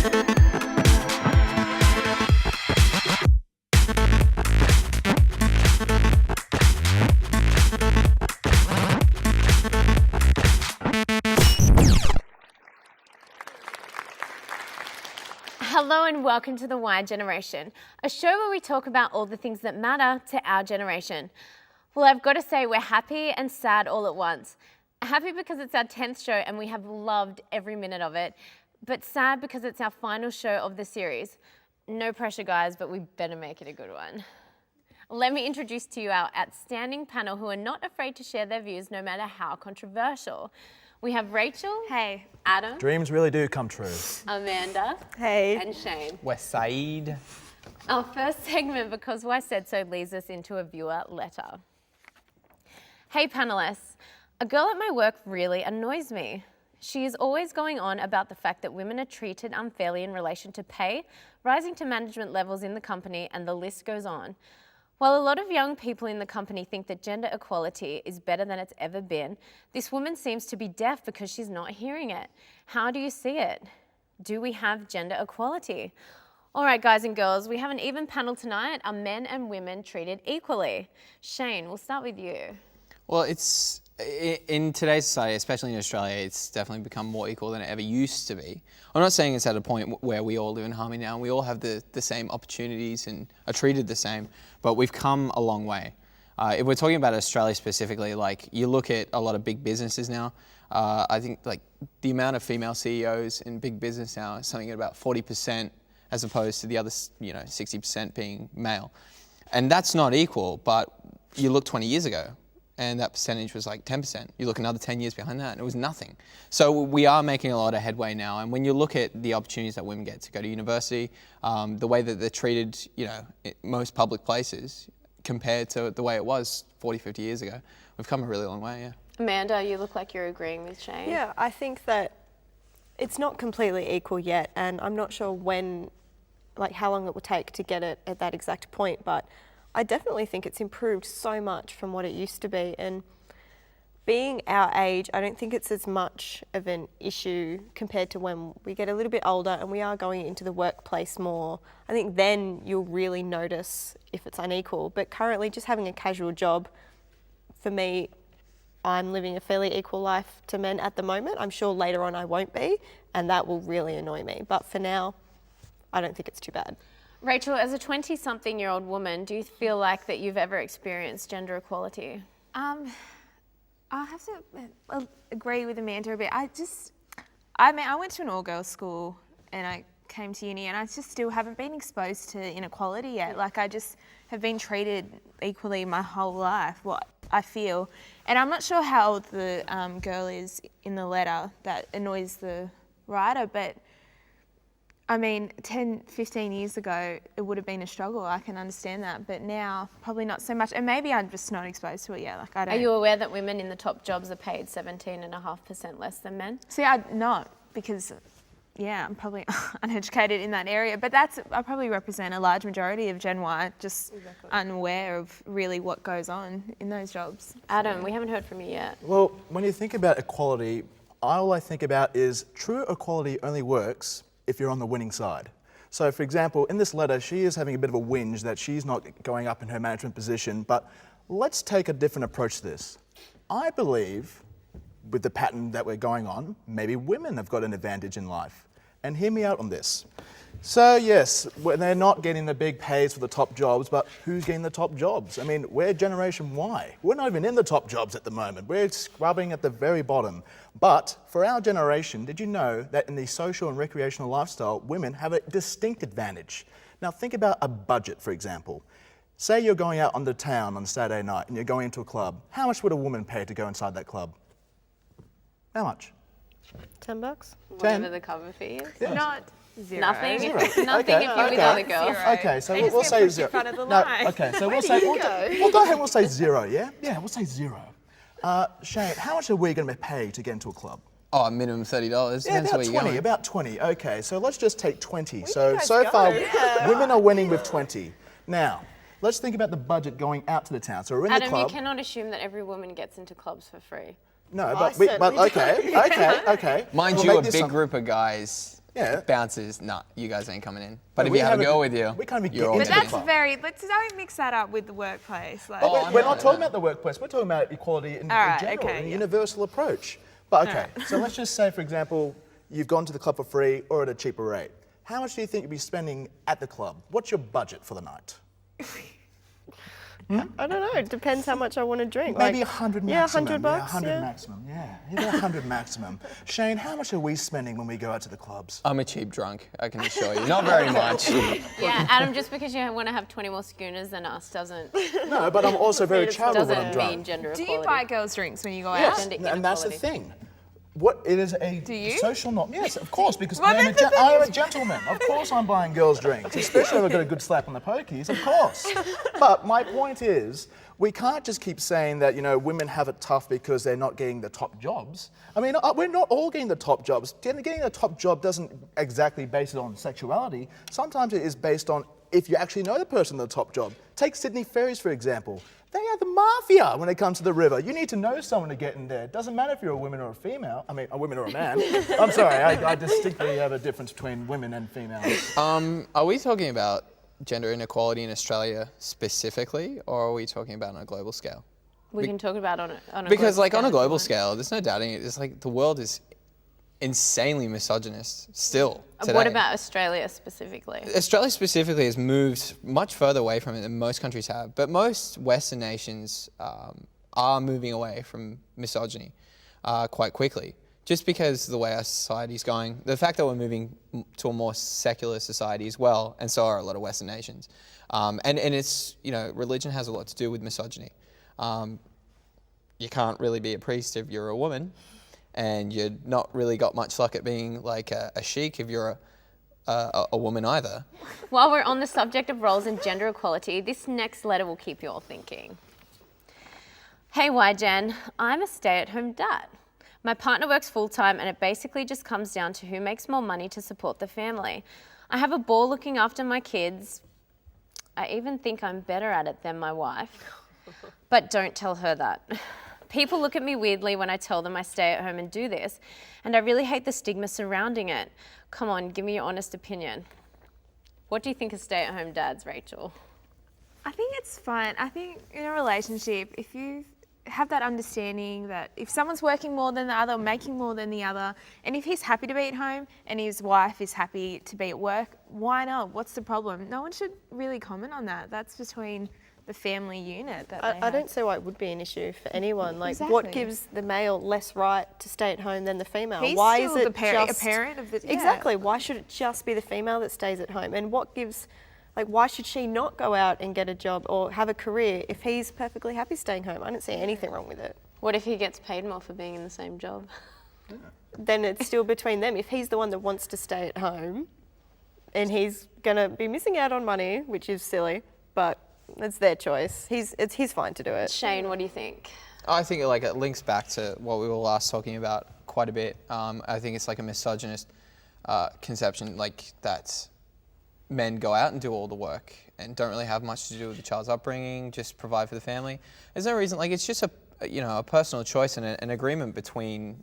Hello and welcome to The Y Generation, a show where we talk about all the things that matter to our generation. Well, I've got to say we're happy and sad all at once. Happy because it's our 10th show and we have loved every minute of it, but sad because it's our final show of the series. No pressure, guys, but we better make it a good one. Let me introduce to you our outstanding panel who are not afraid to share their views no matter how controversial. We have Rachel. Hey. Adam. Dreams really do come true. Amanda. Hey. And Shane. West Side. Our first segment, Because Why Said So, leads us into a viewer letter. Hey panellists, a girl at my work really annoys me. She is always going on about the fact that women are treated unfairly in relation to pay, rising to management levels in the company, and the list goes on. While a lot of young people in the company think that gender equality is better than it's ever been, this woman seems to be deaf because she's not hearing it. How do you see it? Do we have gender equality? All right, guys and girls, we have an even panel tonight. Are men and women treated equally? Shane, we'll start with you. Well, it's in today's society, especially in Australia, it's definitely become more equal than it ever used to be. I'm not saying it's at a point where we all live in harmony now and we all have the same opportunities and are treated the same, but we've come a long way. If we're talking about Australia specifically, like you look at a lot of big businesses now, I think like the amount of female CEOs in big business now is something at about 40% as opposed to the other, 60% being male. And that's not equal, but you look 20 years ago, and that percentage was like 10%. You look another 10 years behind that and it was nothing. So we are making a lot of headway now, and when you look at the opportunities that women get to go to university, the way that they're treated, in most public places compared to the way it was 40, 50 years ago, we've come a really long way, yeah. Amanda, you look like you're agreeing with Shane. Yeah, I think that it's not completely equal yet, and I'm not sure how long it will take to get it at that exact point, but I definitely think it's improved so much from what it used to be, and being our age, I don't think it's as much of an issue compared to when we get a little bit older and we are going into the workplace more. I think then you'll really notice if it's unequal, but currently just having a casual job, for me, I'm living a fairly equal life to men at the moment. I'm sure later on I won't be, and that will really annoy me, but for now, I don't think it's too bad. Rachel, as a 20-something-year-old woman, do you feel like that you've ever experienced gender equality? I have to agree with Amanda a bit. I went to an all-girls school and I came to uni, and I just still haven't been exposed to inequality yet. Like, I just have been treated equally my whole life, what I feel. And I'm not sure how old the girl is in the letter that annoys the writer, but I mean, 10, 15 years ago, it would have been a struggle. I can understand that. But now, probably not so much. And maybe I'm just not exposed to it yet. Like, I don't. Are you aware that women in the top jobs are paid 17.5% less than men? See, I'm not, because, I'm probably uneducated in that area. But I probably represent a large majority of Gen Y, just unaware of really what goes on in those jobs. Adam, we haven't heard from you yet. Well, when you think about equality, all I think about is true equality only works if you're on the winning side. So for example, in this letter, she is having a bit of a whinge that she's not going up in her management position, but let's take a different approach to this. I believe, with the pattern that we're going on, maybe women have got an advantage in life. And hear me out on this. So yes, they're not getting the big pays for the top jobs, but who's getting the top jobs? I mean, we're Generation Y. We're not even in the top jobs at the moment. We're scrubbing at the very bottom. But for our generation, did you know that in the social and recreational lifestyle, women have a distinct advantage? Now think about a budget, for example. Say you're going out on the town on a Saturday night and you're going into a club. How much would a woman pay to go inside that club? How much? $10? Whatever the cover fee is. Yes. Not zero. Nothing. Zero. Nothing if you're with other girls. Okay, so we'll say zero. Okay, so we'll say, well, go ahead, we'll say zero, yeah? Yeah, we'll say zero. Shane, how much are we going to pay to get into a club? Oh, minimum $30. Yeah, Depends where you're going. about 20. Okay, so let's just take 20. So far, women are winning with 20. Now, let's think about the budget going out to the town. So we're in the club. Adam, you cannot assume that every woman gets into clubs for free. No, but okay. Mind you, a big group of guys Yeah. Bouncers, nah, you guys ain't coming in. But No, if we you have a haven't- girl with you, we can't even you're get all into But the getting that's club. let's don't mix that up with the workplace. Like, We're no, not talking no. about the workplace. We're talking about equality in All right, general, okay, a yeah. universal approach. But okay, so let's just say, for example, you've gone to the club for free or at a cheaper rate. How much do you think you'll be spending at the club? What's your budget for the night? I don't know. It depends how much I want to drink. Maybe like, 100 Yeah, maximum. 100 bucks. 100 yeah. maximum. Yeah, maybe 100 maximum. Shane, how much are we spending when we go out to the clubs? I'm a cheap drunk, I can assure you. Not very much. Yeah, Adam, just because you want to have 20 more schooners than us doesn't No, but I'm also very charitable when I'm doesn't mean drunk. gender do equality. you buy girls' drinks when you go out? Yes, Gender and that's the inequality. thing. What it is a you? social norm. Yes, of course, because Well, I am then the thing I am a gentleman. Of course I'm buying girls' drinks, especially if I've got a good slap on the pokies, of course. But my point is, we can't just keep saying that, women have it tough because they're not getting the top jobs. I mean, we're not all getting the top jobs. Getting a top job doesn't exactly base it on sexuality. Sometimes it is based on if you actually know the person in the top job. Take Sydney Ferries, for example. They are the mafia when it comes to the river. You need to know someone to get in there. It doesn't matter if you're a woman or a female. I mean, a woman or a man. I'm sorry, I distinctly have a difference between women and females. Are we talking about gender inequality in Australia specifically, or are we talking about on a global scale? We can talk about on a Because global like on a scale if you global want. scale, there's no doubting it. It's like the world is insanely misogynist still today. What about Australia specifically? Australia specifically has moved much further away from it than most countries have, but most Western nations are moving away from misogyny quite quickly. Just because of the way our society's going, the fact that we're moving to a more secular society as well, and so are a lot of Western nations. And it's, religion has a lot to do with misogyny. You can't really be a priest if you're a woman, and you're not really got much luck at being like a sheik if you're a woman either. While we're on the subject of roles and gender equality, this next letter will keep you all thinking. Hey YGen, I'm a stay-at-home dad. My partner works full-time and it basically just comes down to who makes more money to support the family. I have a ball looking after my kids. I even think I'm better at it than my wife. But don't tell her that. People look at me weirdly when I tell them I stay at home and do this, and I really hate the stigma surrounding it. Come on, give me your honest opinion. What do you think of stay-at-home dads, Rachel? I think it's fine. I think in a relationship, if you have that understanding that if someone's working more than the other, making more than the other, and if he's happy to be at home and his wife is happy to be at work, why not? What's the problem? No one should really comment on that. That's between the family unit that they I have. don't see why it would be an issue for anyone. Like, Exactly. what gives the male less right to stay at home than the female? He's why still is it the a just parent of the yeah. Exactly. Why should it just be the female that stays at home? And what gives, why should she not go out and get a job or have a career if he's perfectly happy staying home? I don't see anything wrong with it. What if he gets paid more for being in the same job? Then it's still between them. If he's the one that wants to stay at home, and he's gonna be missing out on money, which is silly, but it's their choice. He's fine to do it. Shane, what do you think? I think it links back to what we were last talking about quite a bit. I think it's like a misogynist conception, like that men go out and do all the work and don't really have much to do with the child's upbringing, just provide for the family. There's no reason, it's just a personal choice and an agreement between,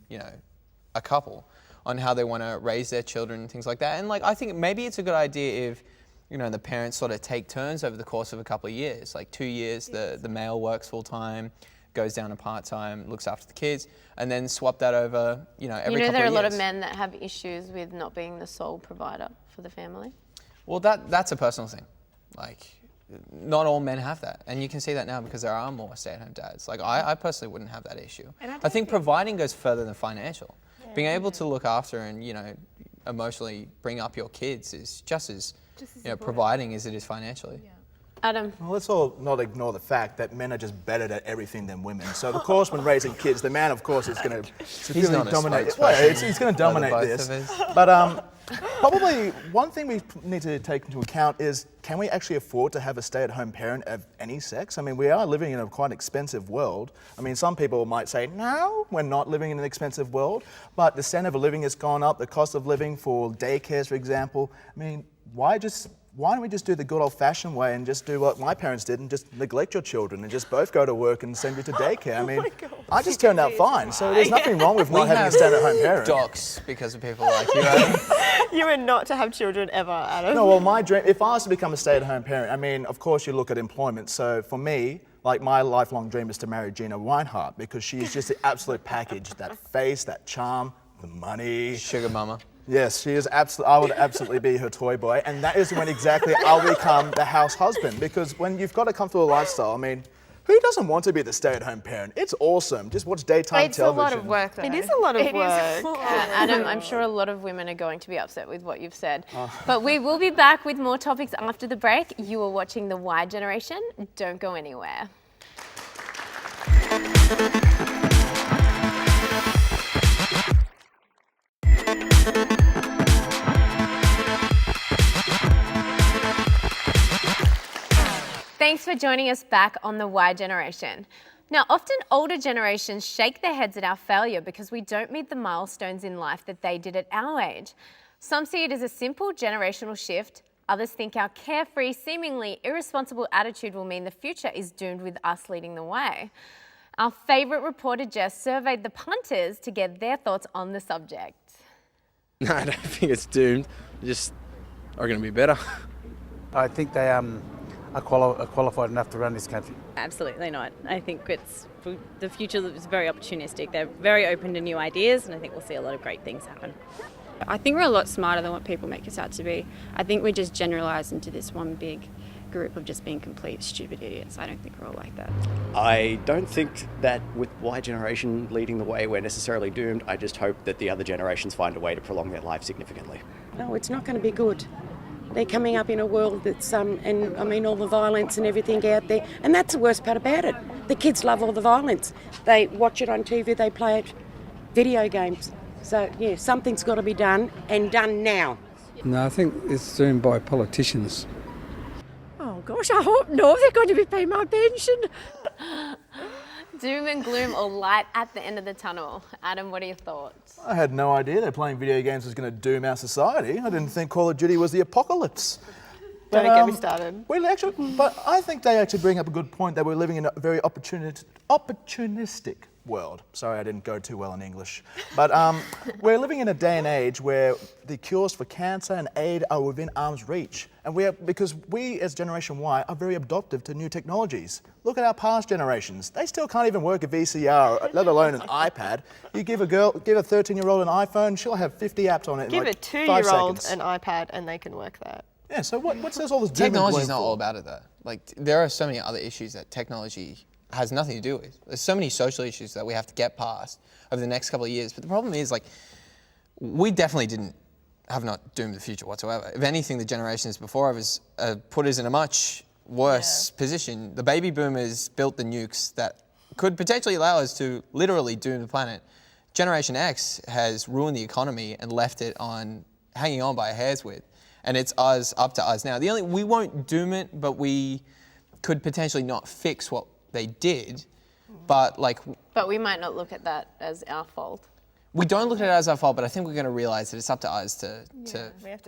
a couple on how they want to raise their children and things like that. And I think maybe it's a good idea if, the parents sort of take turns over the course of a couple of years, 2 years, the male works full time, goes down to part-time, looks after the kids, and then swap that over, every couple of years. There are a lot of men that have issues with not being the sole provider for the family. Well, that's a personal thing. Not all men have that. And you can see that now because there are more stay-at-home dads. I personally wouldn't have that issue. And I I don't think providing goes further than financial. Being able to look after and, emotionally bring up your kids is just as important. providing as it is financially. Adam, Well, let's all not ignore the fact that men are just better at everything than women. So, of course, when raising kids, the man, of course, is going to severely not a dominate. spokesperson Well, he's going to for the dominate both this. of us. But probably one thing we need to take into account is, can we actually afford to have a stay-at-home parent of any sex? I mean, we are living in a quite expensive world. I mean, some people might say, no, we're not living in an expensive world. But the standard of living has gone up, the cost of living for daycares, for example. I mean, why just why don't we just do the good old-fashioned way and just do what my parents did and just neglect your children and just both go to work and send you to daycare? I mean, I just turned out fine, so there's nothing wrong with not having a stay-at-home parent. Docs because of people like you, Adam. You were not to have children ever, Adam. No, well, my dream, if I was to become a stay-at-home parent, I mean, of course you look at employment. So for me, like my lifelong dream is to marry Gina Reinhardt because she is just the absolute package. That face, that charm, the money. Sugar mama. Yes, she is I would absolutely be her toy boy, and that is when exactly I'll become the house husband. Because when you've got a comfortable lifestyle, I mean, who doesn't want to be the stay-at-home parent? It's awesome. Just watch daytime It's television. a lot of work, though. It is a lot of work. Adam, I'm sure a lot of women are going to be upset with what you've said. But we will be back with more topics after the break. You are watching The Y Generation. Don't go anywhere. Thanks for joining us back on The Y Generation. Now, often older generations shake their heads at our failure because we don't meet the milestones in life that they did at our age. Some see it as a simple generational shift. Others think our carefree, seemingly irresponsible attitude will mean the future is doomed with us leading the way. Our favourite reporter, Jess, surveyed the punters to get their thoughts on the subject. No, I don't think it's doomed. They just are going to be better. I think they are qualified enough to run this country. Absolutely not. I think the future is very opportunistic. They're very open to new ideas, and I think we'll see a lot of great things happen. I think we're a lot smarter than what people make us out to be. I think we just generalise into this one big group of just being complete stupid idiots. I don't think we're all like that. I don't think that with Y generation leading the way we're necessarily doomed. I just hope that the other generations find a way to prolong their life significantly. No, it's not going to be good. They're coming up in a world that's, and I mean all the violence and everything out there, and that's the worst part about it. The kids love all the violence. They watch it on TV, they play it, video games. So yeah, something's got to be done, and done now. No, I think it's doomed by politicians. Oh gosh, I hope no, they're going to be paying my pension. Doom and gloom or light at the end of the tunnel? Adam, what are your thoughts? I had no idea that playing video games was going to doom our society. I didn't think Call of Duty was the apocalypse. Don't get me started. But I think they actually bring up a good point that we're living in a very opportunistic world. Sorry, I didn't go too well in English. But we're living in a day and age where the cures for cancer and AIDS are within arm's reach. And because we as Generation Y are very adoptive to new technologies. Look at our past generations. They still can't even work a VCR, let alone an iPad. You give a 13-year-old an iPhone, she'll have 50 apps on it in like 5 seconds. Give a 2-year-old an iPad and they can work that. Yeah, so what says all this doom and gloom Technology's not for? all about it though. Like there are so many other issues that technology has nothing to do with. There's so many social issues that we have to get past over the next couple of years. But the problem is, like, we definitely have not doomed the future whatsoever. If anything, the generations before us put us in a much worse position. The baby boomers built the nukes that could potentially allow us to literally doom the planet. Generation X has ruined the economy and left it hanging on by a hair's width. And it's up to us now. We won't doom it, but we could potentially not fix what they did, but we might not look at that as our fault. We don't look at it as our fault, but I think we're going to realise that it's up to us to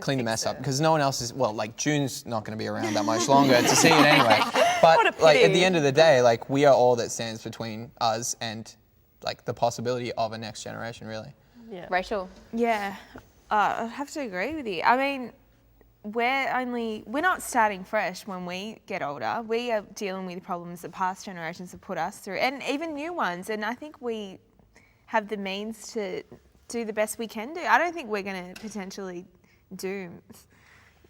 clean the mess up because no one else is. Well, like June's not going to be around that much longer to see it anyway. But like at the end of the day, like we are all that stands between us and like the possibility of a next generation, really. Yeah. Rachel. Yeah, I have to agree with you. I mean, we're not starting fresh when we get older. We are dealing with problems that past generations have put us through, and even new ones. And I think we have the means to do the best we can do. I don't think we're going to potentially doom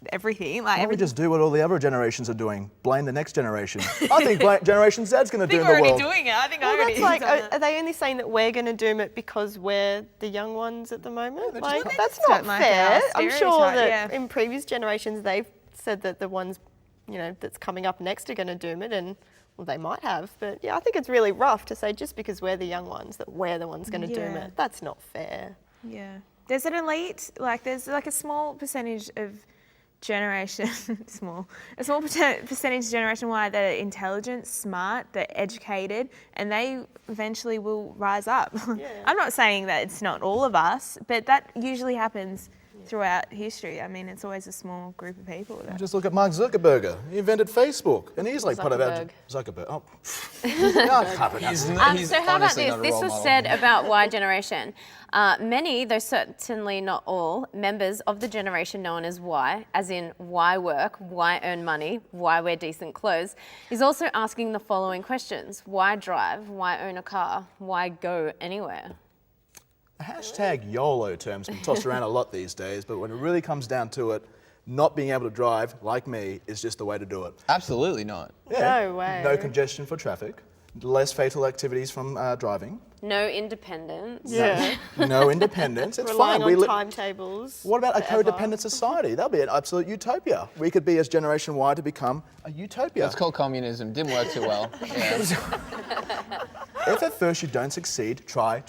everything. Why don't we just do what all the other generations are doing? Blame the next generation. I think Generation Z's going to doom the world. I think we're already doing it. I think Well, I already that's done it. are they only saying that we're going to doom it because we're the young ones at the moment? Yeah, Like, just that's don't not like fair. our I'm sure stereotype, that yeah. in previous generations they've said that the ones, that's coming up next are going to doom it, and well, they might have. But yeah, I think it's really rough to say just because we're the young ones that we're the ones going to doom Yeah. it. That's not fair. Yeah. There's an elite, there's a small percentage of generation, a small percentage of Generation Y that are intelligent, smart, they're educated, and they eventually will rise up. Yeah. I'm not saying that it's not all of us, but that usually happens throughout history. I mean, it's always a small group of people. Just look at Mark Zuckerberg. He invented Facebook, and he's like part of our Zuckerberg. Oh, so how about this? This was said about Y generation. Many, though certainly not all, members of the generation known as Y, as in why work, why earn money, why wear decent clothes, is also asking the following questions: why drive? Why own a car? Why go anywhere? Hashtag YOLO terms can toss around a lot these days, but when it really comes down to it, not being able to drive, like me, is just the way to do it. Absolutely not. Yeah. No way. No congestion for traffic, less fatal activities from driving. No independence. Yeah. No independence. It's Relying fine. on timetables. What about forever. a codependent society? That'll be an absolute utopia. We could be, as Generation Y, to become a utopia. That's called communism. Didn't work too well. Yeah. If at first you don't succeed, try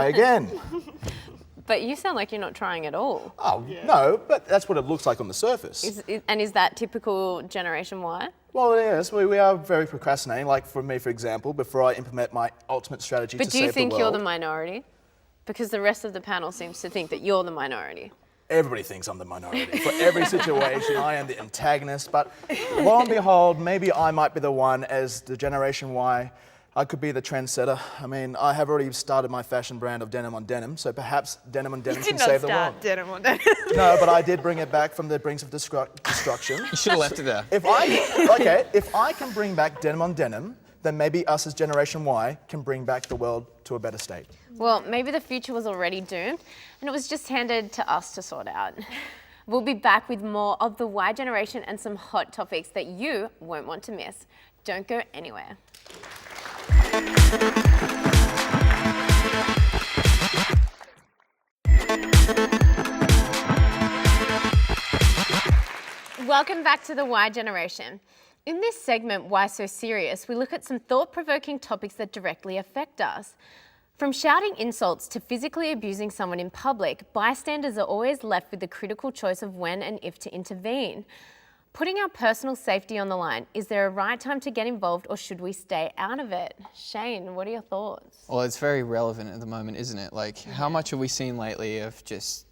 again. But you sound like you're not trying at all. Oh, no, but that's what it looks like on the surface. Is that typical Generation Y? Well, yes, we are very procrastinating. Like for me, for example, before I implement my ultimate strategy to save the world. But do you think you're the minority? Because the rest of the panel seems to think that you're the minority. Everybody thinks I'm the minority. For every situation, I am the antagonist. But lo and behold, maybe I might be the one as the Generation Y. I could be the trendsetter. I mean, I have already started my fashion brand of denim on denim, so perhaps denim on denim can save the world. Denim on denim. No, but I did bring it back from the brink of destruction. You should have left it there. If I can bring back denim on denim, then maybe us as Generation Y can bring back the world to a better state. Well, maybe the future was already doomed, and it was just handed to us to sort out. We'll be back with more of the Y generation and some hot topics that you won't want to miss. Don't go anywhere. Welcome back to the Y generation. In this segment, Why So Serious, we look at some thought-provoking topics that directly affect us. From shouting insults to physically abusing someone in public, bystanders are always left with the critical choice of when and if to intervene. Putting our personal safety on the line, is there a right time to get involved or should we stay out of it? Shane, what are your thoughts? Well, it's very relevant at the moment, isn't it? Like, how much have we seen lately of just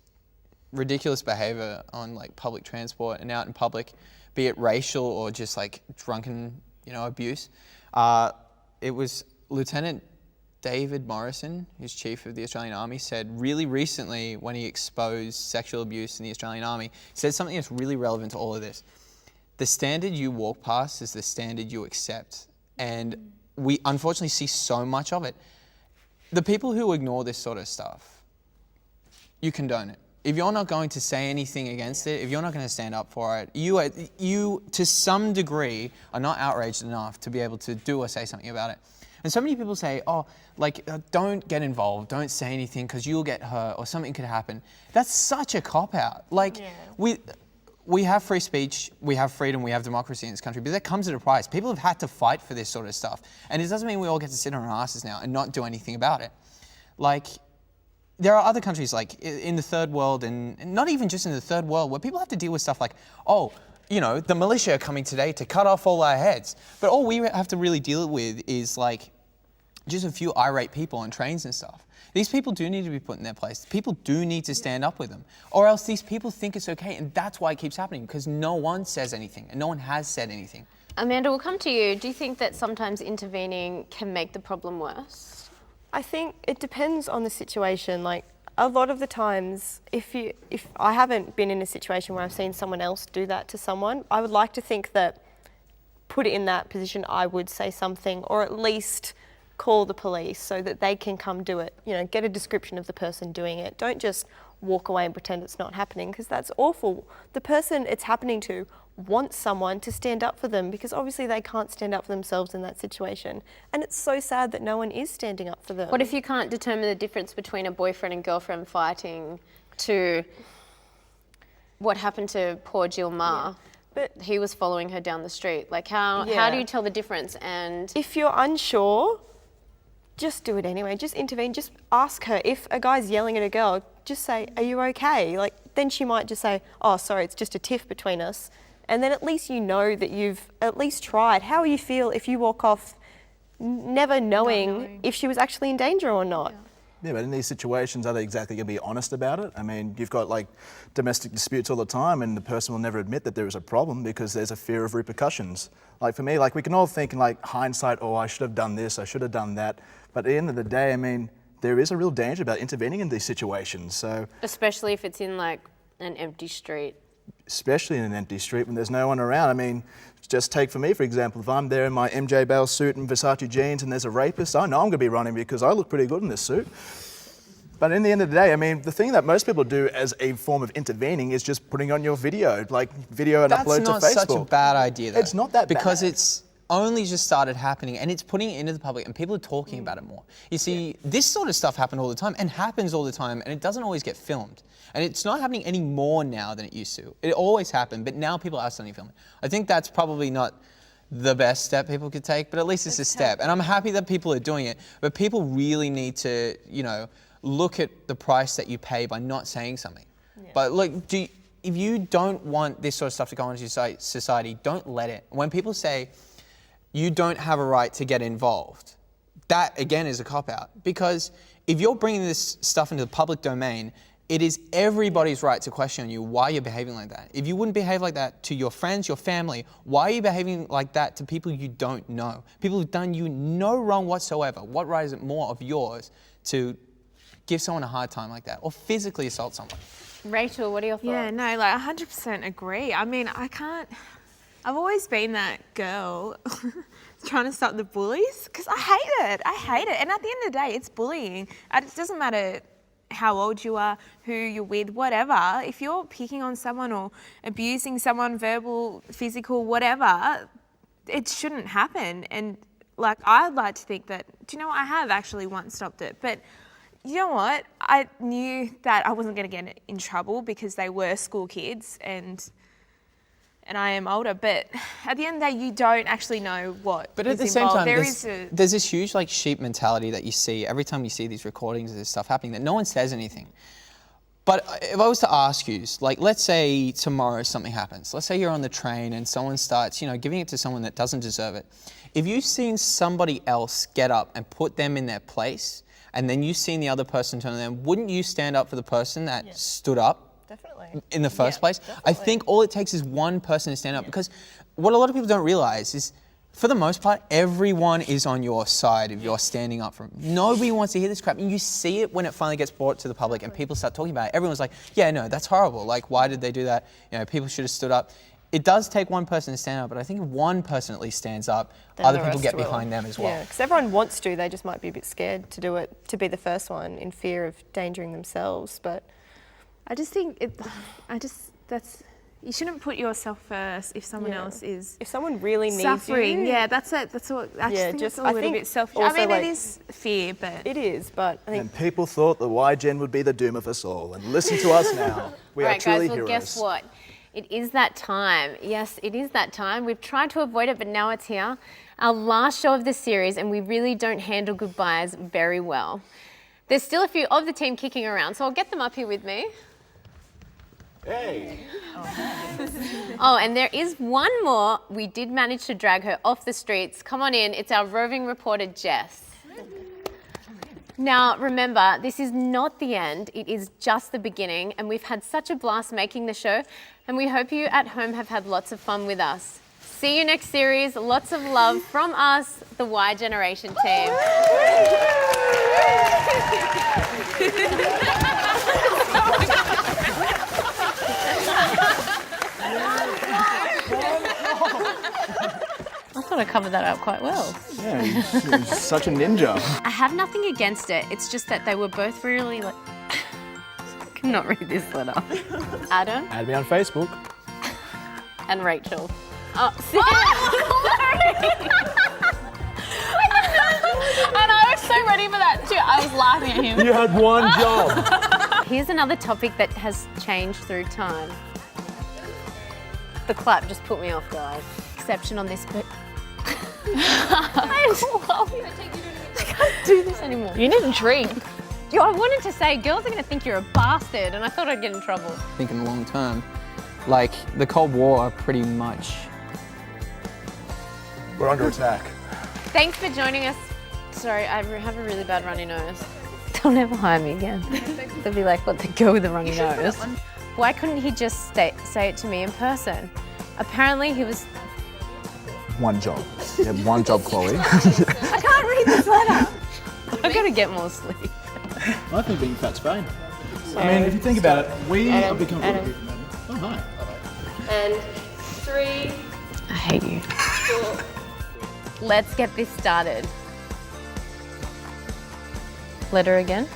ridiculous behaviour on like public transport and out in public, be it racial or just like drunken, abuse? It was Lieutenant David Morrison, who's chief of the Australian Army, said really recently when he exposed sexual abuse in the Australian Army, said something that's really relevant to all of this. The standard you walk past is the standard you accept. And we unfortunately see so much of it. The people who ignore this sort of stuff, you condone it. If you're not going to say anything against it, if you're not going to stand up for it, you to some degree are not outraged enough to be able to do or say something about it. And so many people say, don't get involved, don't say anything because you'll get hurt or something could happen. That's such a cop-out. We have free speech, we have freedom, we have democracy in this country, but that comes at a price. People have had to fight for this sort of stuff. And it doesn't mean we all get to sit on our asses now and not do anything about it. Like, there are other countries like in the third world, and not even just in the third world, where people have to deal with stuff like, the militia are coming today to cut off all our heads. But all we have to really deal with is like just a few irate people on trains and stuff. These people do need to be put in their place. People do need to stand up with them. Or else these people think it's okay, and that's why it keeps happening, because no one says anything, and no one has said anything. Amanda, we'll come to you. Do you think that sometimes intervening can make the problem worse? I think it depends on the situation. Like, a lot of the times, if I haven't been in a situation where I've seen someone else do that to someone, I would like to think that, put it in that position, I would say something, or at least call the police so that they can come do it. Get a description of the person doing it. Don't just walk away and pretend it's not happening, because that's awful. The person it's happening to wants someone to stand up for them, because obviously they can't stand up for themselves in that situation. And it's so sad that no one is standing up for them. What if you can't determine the difference between a boyfriend and girlfriend fighting to what happened to poor Jill Ma? Yeah. But he was following her down the street. Like, how do you tell the difference? And if you're unsure, just do it anyway. Just intervene. Just ask her. If a guy's yelling at a girl, just say, "Are you okay?" Like, then she might just say, "Oh, sorry, it's just a tiff between us." And then at least you know that you've at least tried. How will you feel if you walk off never knowing if she was actually in danger or not? Yeah, but in these situations, are they exactly going to be honest about it? I mean, you've got like domestic disputes all the time, and the person will never admit that there is a problem because there's a fear of repercussions. Like for me, like we can all think in like hindsight, oh, I should have done this, I should have done that. But at the end of the day, I mean, there is a real danger about intervening in these situations. So, especially if it's in like an empty street. Especially in an empty street when there's no one around. I mean, just take for me, for example, if I'm there in my MJ Bale suit and Versace jeans and there's a rapist, I know I'm going to be running because I look pretty good in this suit. But in the end of the day, I mean, the thing that most people do as a form of intervening is just putting on your video, and upload to Facebook. That's not such a bad idea, though. It's not that bad. Because it's only just started happening and it's putting it into the public and people are talking about it more. You see, this sort of stuff happened all the time and happens all the time and it doesn't always get filmed. And it's not happening any more now than it used to. It always happened, but now people are starting to film it. I think that's probably not the best step people could take, but at least it's a step. And I'm happy that people are doing it, but people really need to, look at the price that you pay by not saying something. Yeah. But look, if you don't want this sort of stuff to go into society, don't let it. When people say, you don't have a right to get involved, that again is a cop-out. Because if you're bringing this stuff into the public domain, it is everybody's right to question you why you're behaving like that. If you wouldn't behave like that to your friends, your family, why are you behaving like that to people you don't know? People who've done you no wrong whatsoever. What right is it more of yours to give someone a hard time like that or physically assault someone? Rachel, what are your thoughts? Yeah, no, like 100% agree. I mean, I've always been that girl trying to stop the bullies because I hate it. And at the end of the day, it's bullying. It doesn't matter how old you are, who you're with, whatever. If you're picking on someone or abusing someone, verbal, physical, whatever, it shouldn't happen. And like, I'd like to think that, I have actually once stopped it. But you know what? I knew that I wasn't going to get in trouble because they were school kids and I am older, but at the end of the day, you don't actually know what But at is the same involved. time, there's this huge sheep mentality that you see every time you see these recordings of this stuff happening that no one says anything. But if I was to ask you, like, let's say tomorrow something happens. Let's say you're on the train and someone starts, giving it to someone that doesn't deserve it. If you've seen somebody else get up and put them in their place, and then you've seen the other person turn on them, wouldn't you stand up for the person that stood up? Definitely. In the first place? Definitely. I think all it takes is one person to stand up because what a lot of people don't realize is, for the most part, everyone is on your side if you're standing up for them. Nobody wants to hear this crap. And you see it when it finally gets brought to the public and people start talking about it. Everyone's like, yeah, no, that's horrible. Like, why did they do that? People should have stood up. It does take one person to stand up, but I think if one person at least stands up, then other people get behind them as well. Yeah, because everyone wants to, they just might be a bit scared to do it, to be the first one in fear of endangering themselves. But I just think you shouldn't put yourself first if someone else is. If someone really needs suffering, you. Yeah, that's it. That's what. I just think it's a little bit selfish. Also, I mean, it is fear, but it is. But I think and people thought the Y-Gen would be the doom of us all, and listen to us now. We are truly guys, well, heroes. Guess what? It is that time. Yes, it is that time. We've tried to avoid it, but now it's here. Our last show of the series, and we really don't handle goodbyes very well. There's still a few of the team kicking around, so I'll get them up here with me. Hey! Oh, and there is one more. We did manage to drag her off the streets. Come on in. It's our roving reporter, Jess. Now, remember, this is not the end. It is just the beginning, and we've had such a blast making the show, and we hope you at home have had lots of fun with us. See you next series. Lots of love from us, the Y Generation team. I thought I covered that up quite well. Yeah, you're such a ninja. I have nothing against it. It's just that they were both really like... I cannot read this letter. Adam. Add me on Facebook. And Rachel. Oh, Sam. And I was so ready for that too. I was laughing at him. You had one job. Here's another topic that has changed through time. The clap just put me off, guys. Exception on this, but I can't do this anymore. You need a drink. Yo, I wanted to say girls are going to think you're a bastard, and I thought I'd get in trouble. Thinking long term, like the Cold War, pretty much. We're under attack. Thanks for joining us. Sorry, I have a really bad runny nose. They'll never hire me again. They'll be like, what, the girl with the runny nose? Why couldn't he just say it to me in person? Apparently he was... One job. You have one job, Chloe. I can't read this letter. I've got to get more sleep. I think being fat's fine. I mean, if you think about it, we have become... Oh, hi. And 3. I hate you. 4. Let's get this started. Letter again.